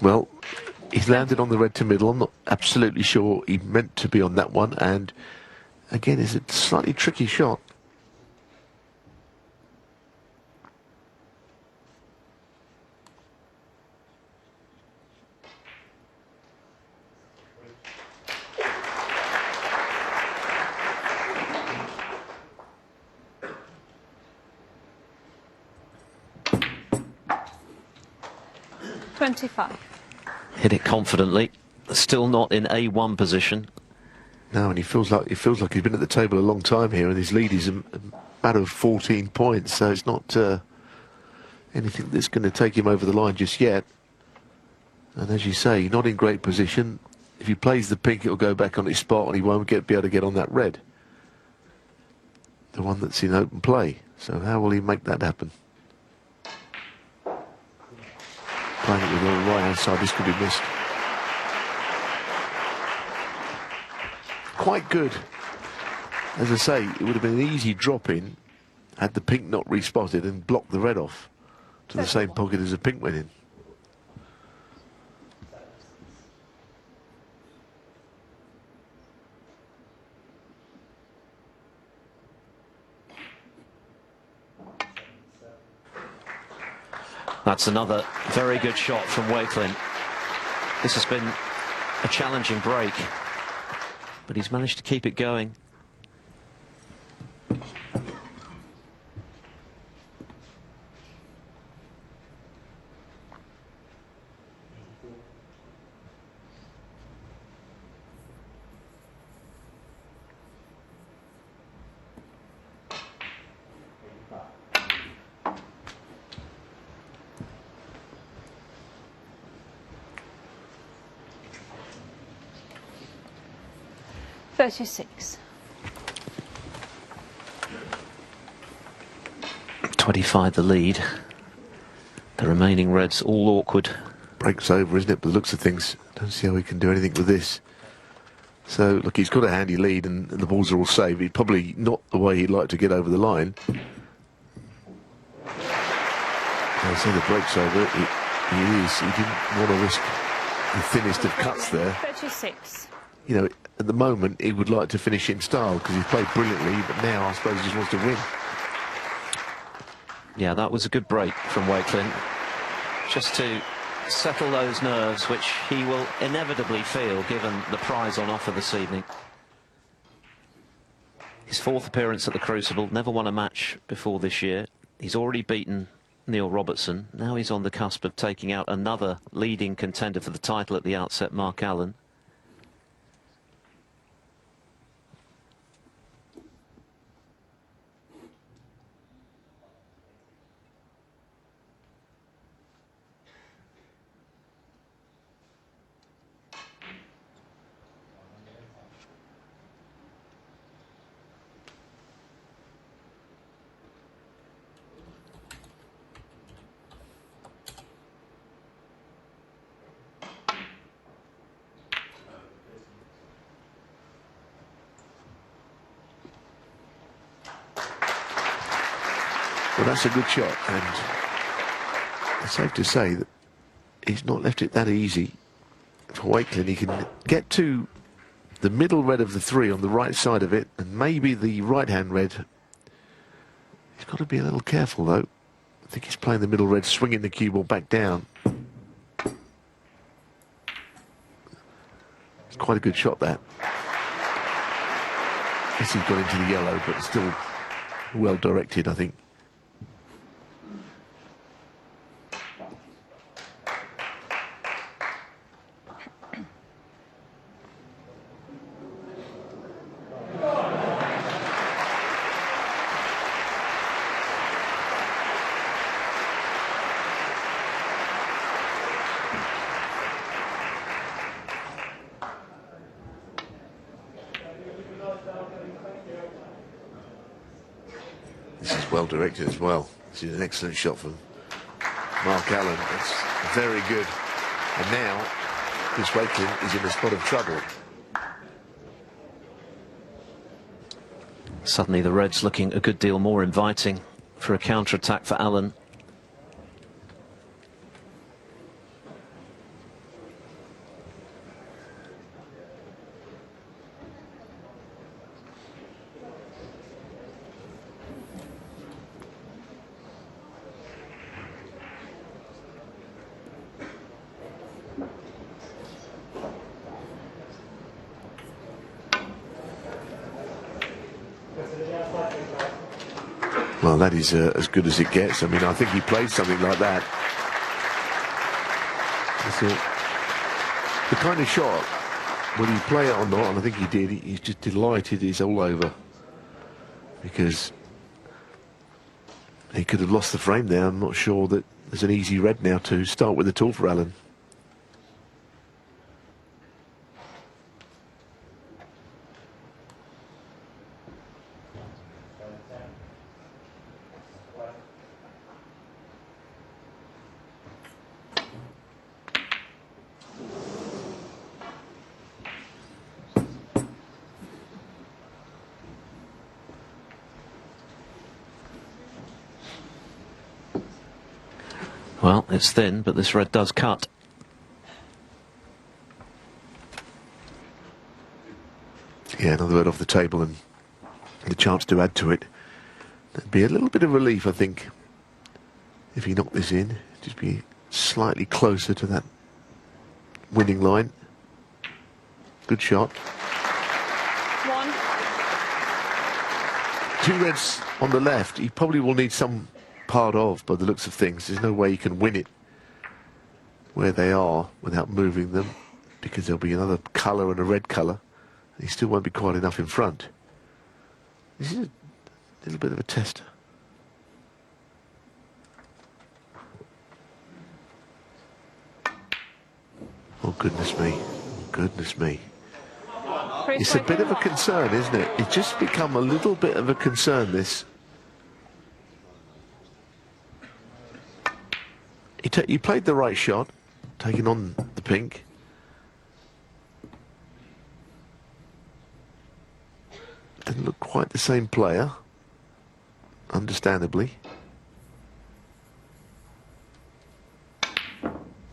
Well, he's landed on the red to middle. I'm not absolutely sure he meant to be on that one. And again, it's a slightly tricky shot. Hit it confidently, still not in A1 position. No, and he feels like he's been at the table a long time here, and his lead is a matter of 14 points, so it's not anything that's going to take him over the line just yet. And as you say, not in great position. If he plays the pink, it'll go back on its spot, and he won't be able to get on that red, the one that's in open play. So how will he make that happen? Playing it with the right hand side, this could be missed. Quite good. As I say, it would have been an easy drop in had the pink not respotted and blocked the red off to the same pocket as the pink went in. That's another very good shot from Wakelin. This has been a challenging break, but he's managed to keep it going. $36. 25 the lead. The remaining reds all awkward. Break's over, isn't it? But the looks of things, don't see how he can do anything with this. So, look, he's got a handy lead and the balls are all saved. He's probably not the way he'd like to get over the line. I say the break's over. He didn't want to risk the thinnest of cuts there. 36. You know, at the moment, he would like to finish in style because he's played brilliantly, but now I suppose he just wants to win. Yeah, that was a good break from Wakelin. Just to settle those nerves, which he will inevitably feel given the prize on offer this evening. His 4th appearance at the Crucible, never won a match before this year. He's already beaten Neil Robertson. Now he's on the cusp of taking out another leading contender for the title at the outset, Mark Allen. Well, that's a good shot, and it's safe to say that he's not left it that easy for Wakelin. He can get to the middle red of the 3 on the right side of it, and maybe the right-hand red. He's got to be a little careful, though. I think he's playing the middle red, swinging the cue ball back down. It's quite a good shot, that. Yes, he's got into the yellow, but still well directed, I think. This is well directed as well. This is an excellent shot from Mark Allen. It's very good. And now Chris Wakelin is in a spot of trouble. Suddenly the Reds looking a good deal more inviting for a counter-attack for Allen. Well, that is as good as it gets. I mean, I think he played something like that. The kind of shot, whether you play it or not, and I think he did, he's just delighted he's all over. Because he could have lost the frame there. I'm not sure that there's an easy red now to start with at all for Allen. Well, it's thin, but this red does cut. Yeah, another red off the table and the chance to add to it. There'd be a little bit of relief, I think, if he knocked this in. Just be slightly closer to that winning line. Good shot. 1. 2 reds on the left. He probably will need some part of, by the looks of things. There's no way he can win it where they are without moving them, because there'll be another colour and a red colour. He still won't be quite enough in front. This is a little bit of a tester. Oh, goodness me. Goodness me. It's a bit of a concern, isn't it? It's just become a little bit of a concern, this. He played the right shot, taking on the pink. Didn't look quite the same player, understandably.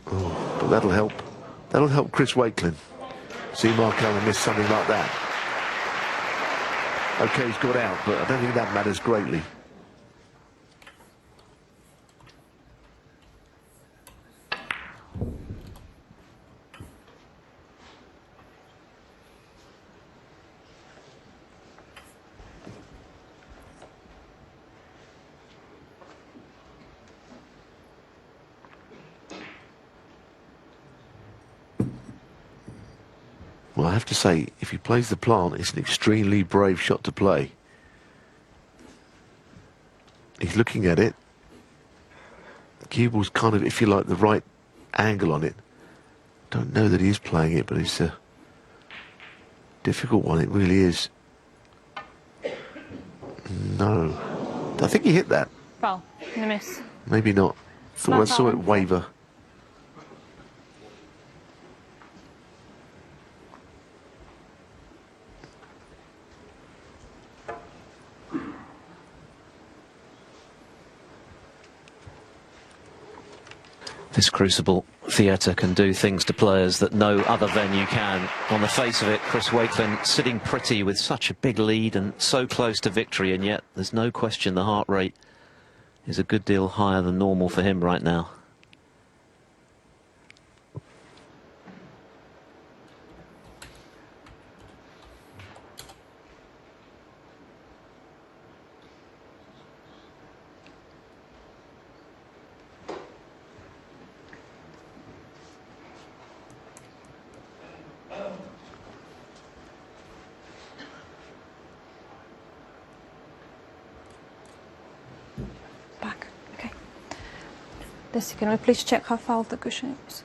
Oh, but that'll help. That'll help Chris Wakelin. See Mark Allen miss something like that. Okay, he's got out, but I don't think that matters greatly. Well, I have to say, if he plays the plant, it's an extremely brave shot to play. He's looking at it. The cue ball's kind of, if you like, the right angle on it. Don't know that he's playing it, but it's a difficult one. It really is. No. I think he hit that. Well, in a miss. Maybe not. Thought I saw it waver. This Crucible Theatre can do things to players that no other venue can. On the face of it, Chris Wakelin sitting pretty with such a big lead and so close to victory, and yet there's no question the heart rate is a good deal higher than normal for him right now. Back. Okay. Sessio, can we please check how foul the cushion is?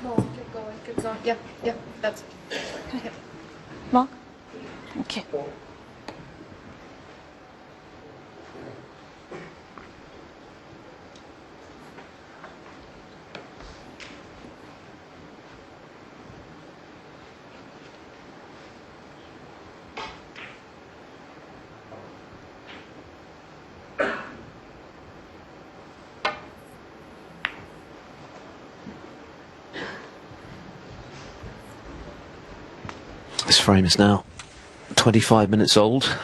No, keep going, keep going. Yeah, yeah, that's it. Okay. Yeah. Mark? Thank you. This frame is now 25 minutes old.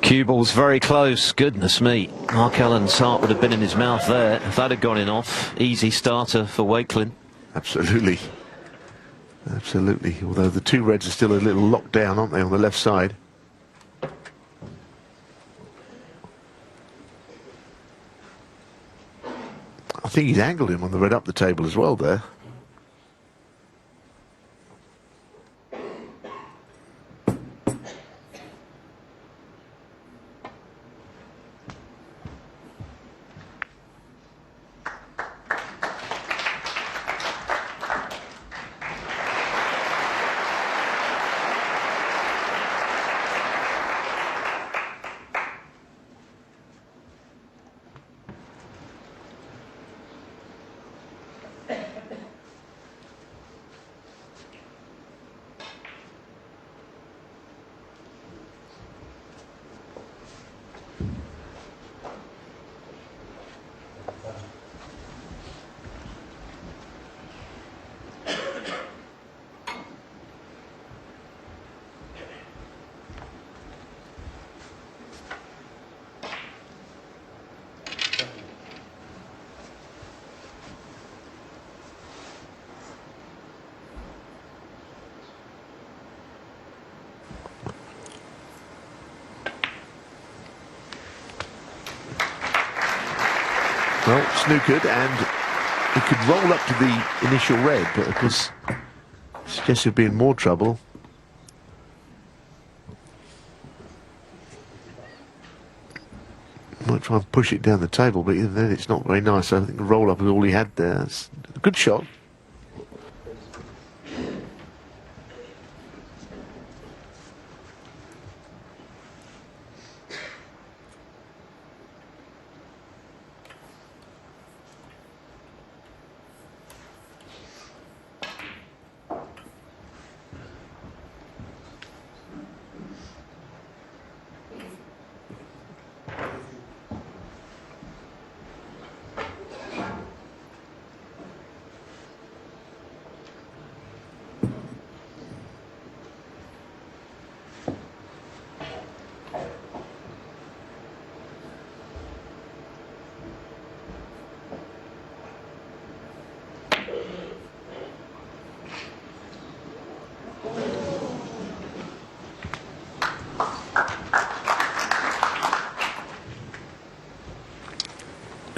Cue ball's very close. Goodness me. Mark Allen's heart would have been in his mouth there if that had gone in off. Easy starter for Wakelin. Absolutely. Absolutely. Although the two reds are still a little locked down, aren't they, on the left side? I think he's angled him on the red up the table as well there. Well, snookered, and he could roll up to the initial red, but of course, suggests he'd be in more trouble. Might try and push it down the table, but even then it's not very nice. I think the roll up is all he had there. It's a good shot.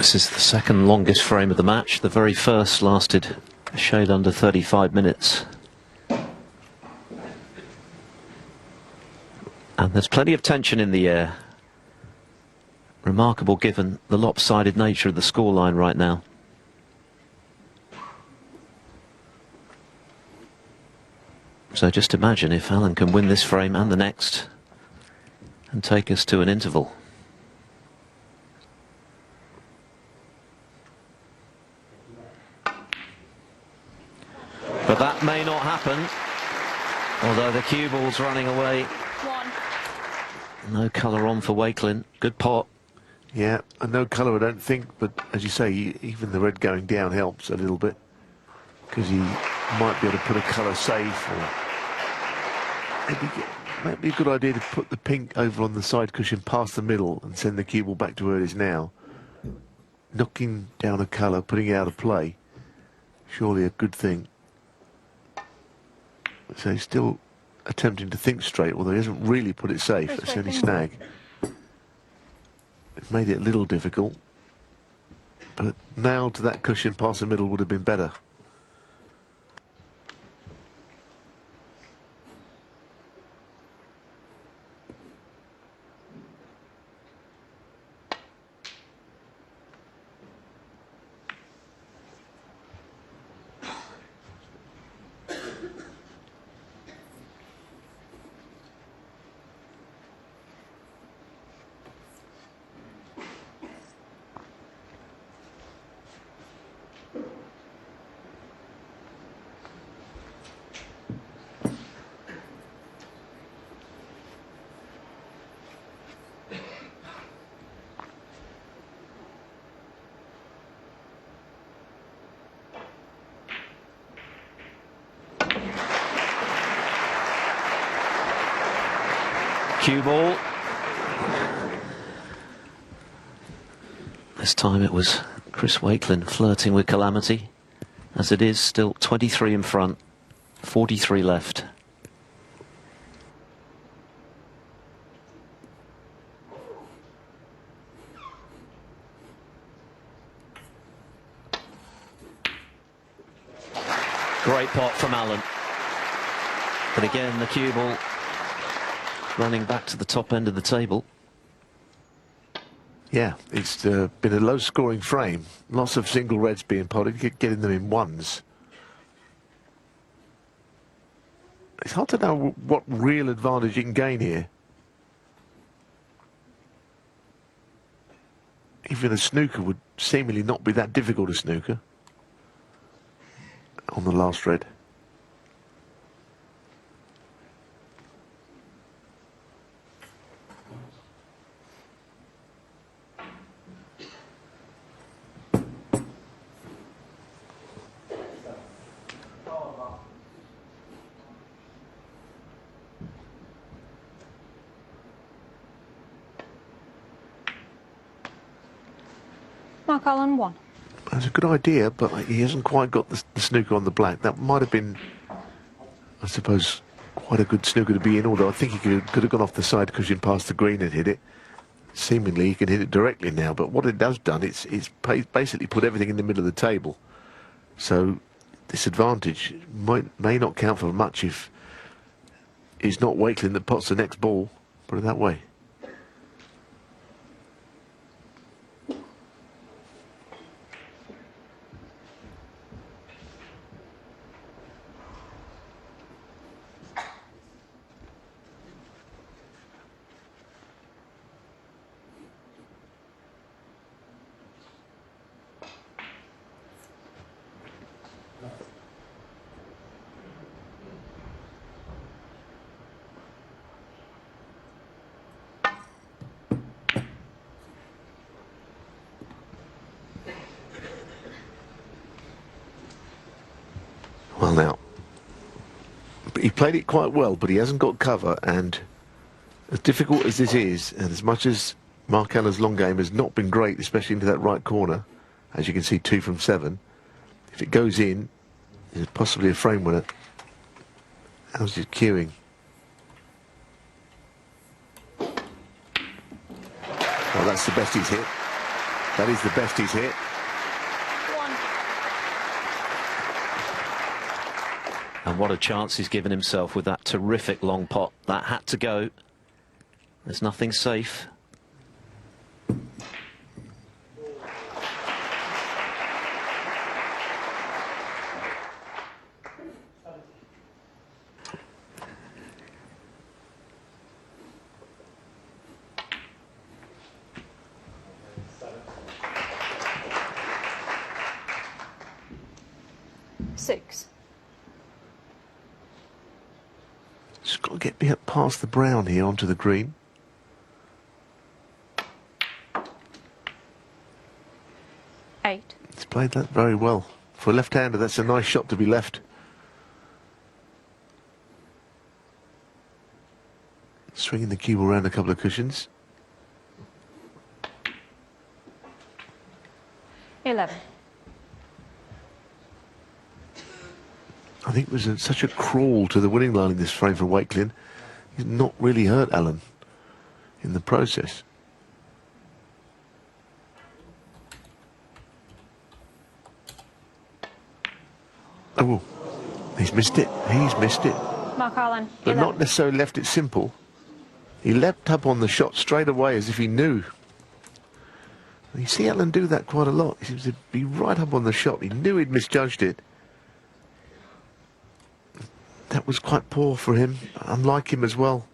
This is the second longest frame of the match. The very first lasted a shade under 35 minutes. And there's plenty of tension in the air. Remarkable given the lopsided nature of the scoreline right now. So just imagine if Alan can win this frame and the next and take us to an interval. But that may not happen, although the cue ball's running away. No colour on for Wakelin. Good pot. Yeah, and no colour I don't think, but as you say, even the red going down helps a little bit, because he might be able to put a colour safe, or might be a good idea to put the pink over on the side cushion past the middle and send the cue ball back to where it is now. Knocking down a colour, putting it out of play, surely a good thing. So he's still attempting to think straight, although he hasn't really put it safe. That's the only snag. It made it a little difficult, but nailed to that cushion past the middle would have been better. Cue ball. This time it was Chris Wakelin flirting with calamity. As it is, still 23 in front, 43 left. Great pot from Alan. But again, the cue ball running back to the top end of the table. Yeah, it's been a low-scoring frame. Lots of single reds being potted, getting them in ones. It's hard to know what real advantage you can gain here. Even a snooker would seemingly not be that difficult a snooker on the last red. Mark Allen 1. That's a good idea, but he hasn't quite got the snooker on the black. That might have been, I suppose, quite a good snooker to be in, although I think he could have gone off the side cushion past the green and hit it. Seemingly he can hit it directly now, but what it has done, it's basically put everything in the middle of the table. So this advantage may not count for much if it's not Wakelin that pots the next ball, put it that way. Well now, he played it quite well, but he hasn't got cover, and as difficult as this is, and as much as Mark Allen's long game has not been great, especially into that right corner, as you can see 2 from 7, if it goes in, there's possibly a frame winner. How's his cueing? Well, that's the best he's hit. That is the best he's hit. One. And what a chance he's given himself with that terrific long pot. That had to go. There's nothing safe. Six. Just got to get past the brown here onto the green. Eight. He's played that very well. For a left-hander, that's a nice shot to be left. Swinging the cue ball around a couple of cushions. 11. I think it was such a crawl to the winning line in this frame for Wakelin. He's not really hurt Alan in the process. Oh, he's missed it. He's missed it. Mark Allen. But 11. not necessarily left it simple. He leapt up on the shot straight away as if he knew. You see Alan do that quite a lot. He seems to be right up on the shot. He knew he'd misjudged it. That was quite poor for him. Unlike him as well.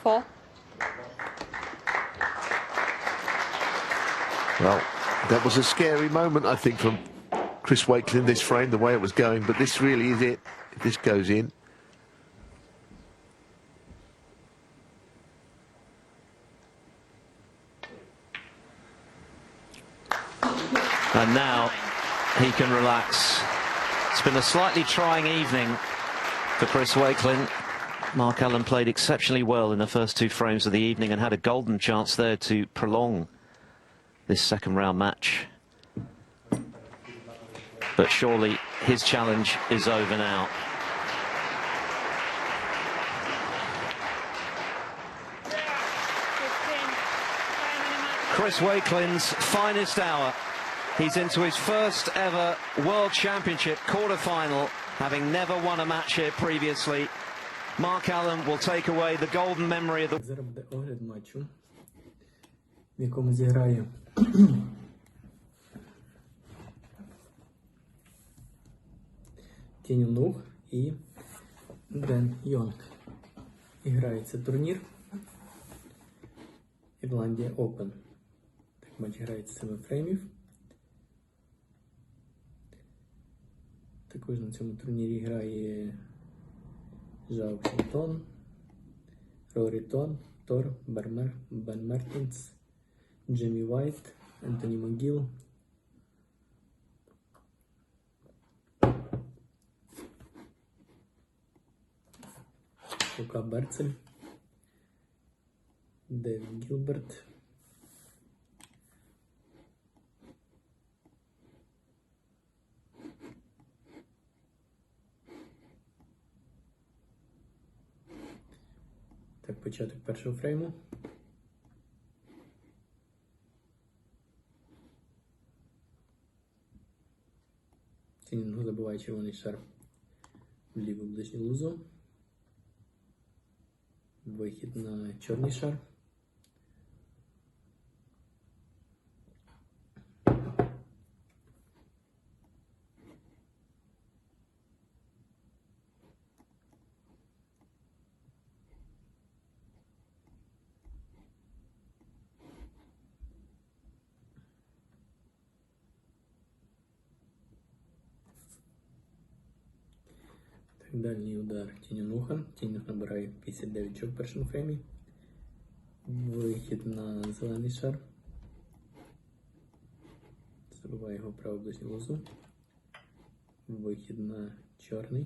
Four. Well, that was a scary moment, I think, from Chris Wakelin, this frame, the way it was going. But this really is it. If this goes in. And now he can relax. It's been a slightly trying evening for Chris Wakelin. Mark Allen played exceptionally well in the first two frames of the evening and had a golden chance there to prolong this second round match. But surely his challenge is over now. Chris Wakelin's finest hour. He's into his first ever World Championship quarter-final, having never won a match here previously. Mark Allen will take away the golden memory of the... Зараз буде огляд матчу, в якому зіграє Тінь Нух і Ден Йонг. І грається турнір Ірландія Open. Так, матч грається 7 фреймів. Також на цьому турнірі грає Жао Чинтон, Рорі Тор, Бен Мертінс, Джиммі Вайт, Ентоні Могіл, Лука Берцель, Девід Гілберт, Так, початок першого фрейму. Тінінг забиває червоний шар в ліву ближню лузу. Вихід на чорний шар. Дальній удар Тінінуха. Тінінух набирає 59 очок в першому фреймі. Вихід на зелений шар. Забиває його в праву ближню лозу. Вихід на чорний.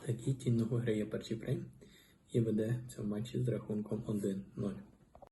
Такий тінь виграє перший фрейм і веде в цьому матчі з рахунком 1-0.